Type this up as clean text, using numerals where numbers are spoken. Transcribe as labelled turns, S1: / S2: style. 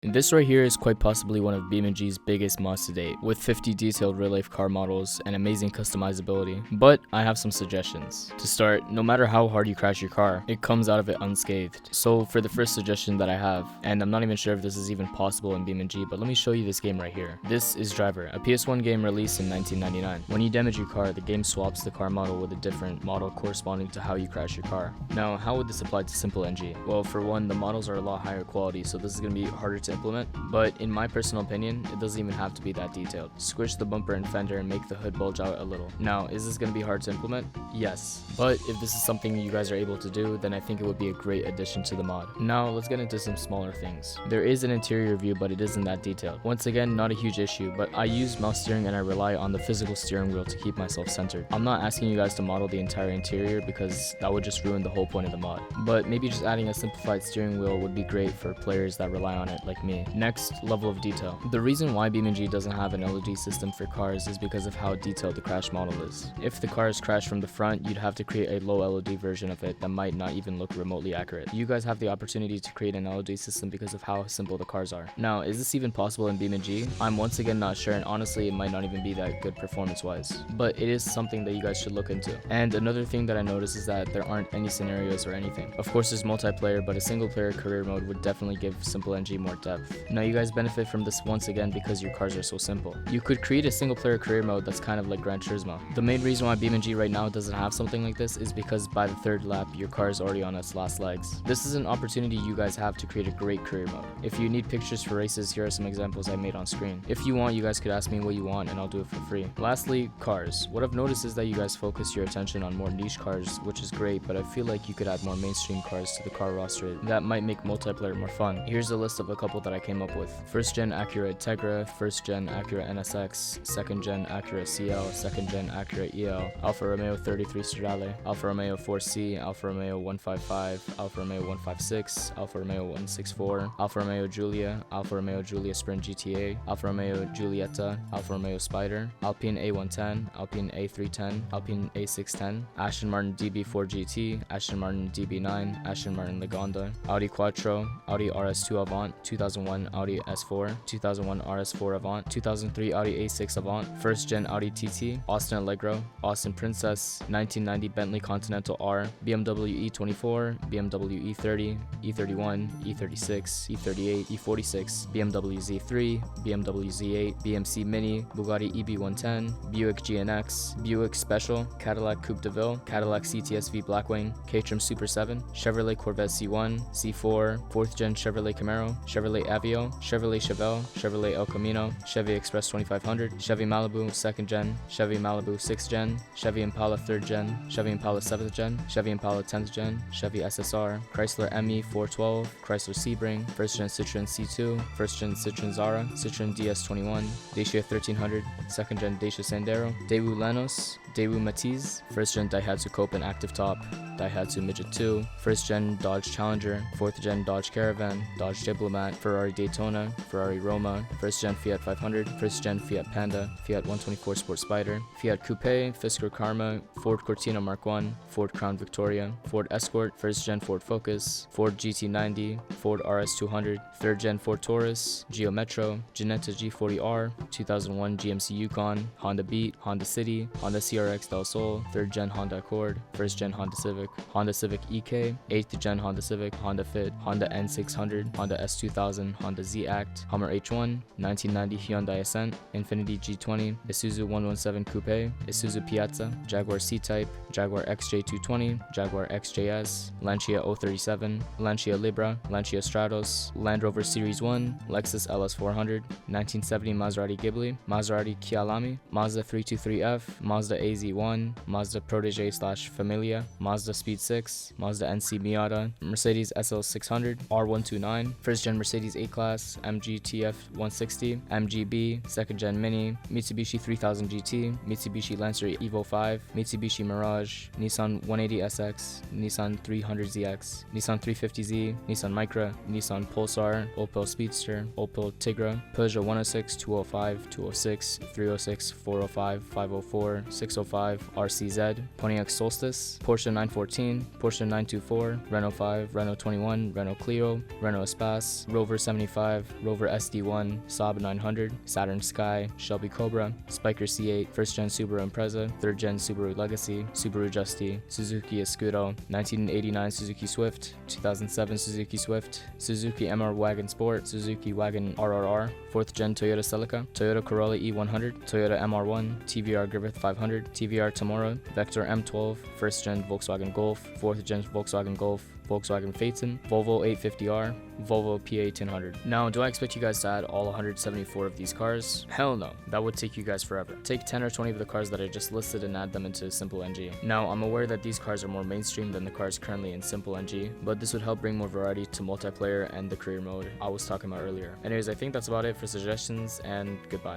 S1: This right here is quite possibly one of BeamNG's biggest mods to date, with 50 detailed real-life car models and amazing customizability, but I have some suggestions. To start, no matter how hard you crash your car, it comes out of it unscathed. So for the first suggestion that I have, and I'm not even sure if this is even possible in BeamNG, but let me show you this game right here. This is Driver, a PS1 game released in 1999. When you damage your car, the game swaps the car model with a different model corresponding to how you crash your car. Now, how would this apply to SimpleNG? Well, for one, the models are a lot higher quality, so this is going to be harder to implement, but in my personal opinion, it doesn't even have to be that detailed. Squish the bumper and fender and make the hood bulge out a little. Now, is this going to be hard to implement? Yes, but if this is something you guys are able to do, then I think it would be a great addition to the mod. Now, let's get into some smaller things. There is an interior view, but it isn't that detailed. Once again, not a huge issue, but I use mouse steering and I rely on the physical steering wheel to keep myself centered. I'm not asking you guys to model the entire interior because that would just ruin the whole point of the mod, but maybe just adding a simplified steering wheel would be great for players that rely on it like me. Next, level of detail. The reason why BeamNG doesn't have an LED system for cars is because of how detailed the crash model is. If the car is crashed from the front, you'd have to create a low LED version of it that might not even look remotely accurate. You guys have the opportunity to create an LED system because of how simple the cars are. Now, is this even possible in BeamNG? I'm once again not sure, and honestly it might not even be that good performance wise, but it is something that you guys should look into. And another thing that I noticed is that there aren't any scenarios or anything. Of course there's multiplayer, but a single player career mode would definitely give SimpleNG more depth. Now you guys benefit from this once again because your cars are so simple. You could create a single player career mode that's kind of like Gran Turismo. The main reason why BeamNG right now doesn't have something like this is because by the third lap your car is already on its last legs. This is an opportunity you guys have to create a great career mode. If you need pictures for races, here are some examples I made on screen. If you want, you guys could ask me what you want and I'll do it for free. Lastly, cars. What I've noticed is that you guys focus your attention on more niche cars, which is great, but I feel like you could add more mainstream cars to the car roster that might make multiplayer more fun. Here's a list of a couple that I came up with. First gen Acura Integra, first gen Acura NSX, second gen Acura CL, second gen Acura EL, Alfa Romeo 33 Stradale, Alfa Romeo 4C, Alfa Romeo 155, Alfa Romeo 156, Alfa Romeo 164, Alfa Romeo Giulia Sprint GTA, Alfa Romeo Giulietta, Alfa Romeo Spider, Alpine A110, Alpine A310, Alpine A610, Aston Martin DB4 GT, Aston Martin DB9, Aston Martin Lagonda, Audi Quattro, Audi RS2 Avant, 2001 Audi S4, 2001 RS4 Avant, 2003 Audi A6 Avant, first gen Audi TT, Austin Allegro, Austin Princess, 1990 Bentley Continental R, BMW E24, BMW E30, E31, E36, E38, E46, BMW Z3, BMW Z8, BMC Mini, Bugatti EB110, Buick GNX, Buick Special, Cadillac Coupe de Ville, Cadillac CTS-V Blackwing, Caterham Super 7, Chevrolet Corvette C1, C4, 4th gen Chevrolet Camaro, Chevrolet Aveo, Chevrolet Chevelle, Chevrolet El Camino, Chevy Express 2500, Chevy Malibu 2nd gen, Chevy Malibu 6th gen, Chevy Impala 3rd gen, Chevy Impala 7th gen, Chevy Impala 10th gen, Chevy SSR, Chrysler ME 412, Chrysler Sebring, 1st gen Citroen C2, 1st gen Citroen Zara, Citroen DS21, Dacia 1300, 2nd gen Dacia Sandero, Daewoo Lanos, Daewoo Matiz, 1st gen Daihatsu Cope and Active Top, Daihatsu Midget 2, 1st gen Dodge Challenger, 4th gen Dodge Caravan, Dodge Diplomat, Ferrari Daytona, Ferrari Roma, 1st gen Fiat 500, 1st gen Fiat Panda, Fiat 124 Sport Spider, Fiat Coupe, Fisker Karma, Ford Cortina Mark 1, Ford Crown Victoria, Ford Escort, 1st gen Ford Focus, Ford GT90, Ford RS200, 3rd gen Ford Taurus, Geo Metro, Ginetta G40R, 2001 GMC Yukon, Honda Beat, Honda City, Honda CRX Del Sol, 3rd gen Honda Accord, 1st gen Honda Civic EK, 8th gen Honda Civic, Honda Fit, Honda N600, Honda S2000, Honda Z-Act, Hummer H1, 1990 Hyundai Ascent, Infiniti G20, Isuzu 117 Coupe, Isuzu Piazza, Jaguar C-Type, Jaguar XJ220, Jaguar XJS, Lancia 037, Lancia Libra, Lancia Stratos, Land Rover Series 1, Lexus LS400, 1970 Maserati Ghibli, Maserati Kialami, Mazda 323F, Mazda AZ1, Mazda Protege/Familia, Mazda Speed 6, Mazda NC Miata, Mercedes SL600, R129, 1st gen Mercedes A-Class, MG TF 160, MGB, 2nd gen Mini, Mitsubishi 3000 GT, Mitsubishi Lancer Evo 5, Mitsubishi Mirage, Nissan 180SX, Nissan 300ZX, Nissan 350Z, Nissan Micra, Nissan Pulsar, Opel Speedster, Opel Tigra, Peugeot 106, 205, 206, 306, 405, 504, 605, RCZ, Pontiac Solstice, Porsche 914, Porsche 924, Renault 5, Renault 21, Renault Clio, Renault Espace, Rover Rover 75, Rover SD1, Saab 900, Saturn Sky, Shelby Cobra, Spiker C8, 1st Gen Subaru Impreza, 3rd Gen Subaru Legacy, Subaru Justy, Suzuki Escudo, 1989 Suzuki Swift, 2007 Suzuki Swift, Suzuki MR Wagon Sport, Suzuki Wagon RRR, 4th Gen Toyota Celica, Toyota Corolla E100, Toyota MR1, TVR Griffith 500, TVR Tomorrow, Vector M12, 1st Gen Volkswagen Golf, 4th Gen Volkswagen Golf, Volkswagen Phaeton, Volvo 850R, Volvo PA1000. Now, do I expect you guys to add all 174 of these cars? Hell no, that would take you guys forever. Take 10 or 20 of the cars that I just listed and add them into SimpleNG. Now, I'm aware that these cars are more mainstream than the cars currently in SimpleNG, but this would help bring more variety to multiplayer and the career mode I was talking about earlier. Anyways, I think that's about it for suggestions, and goodbye.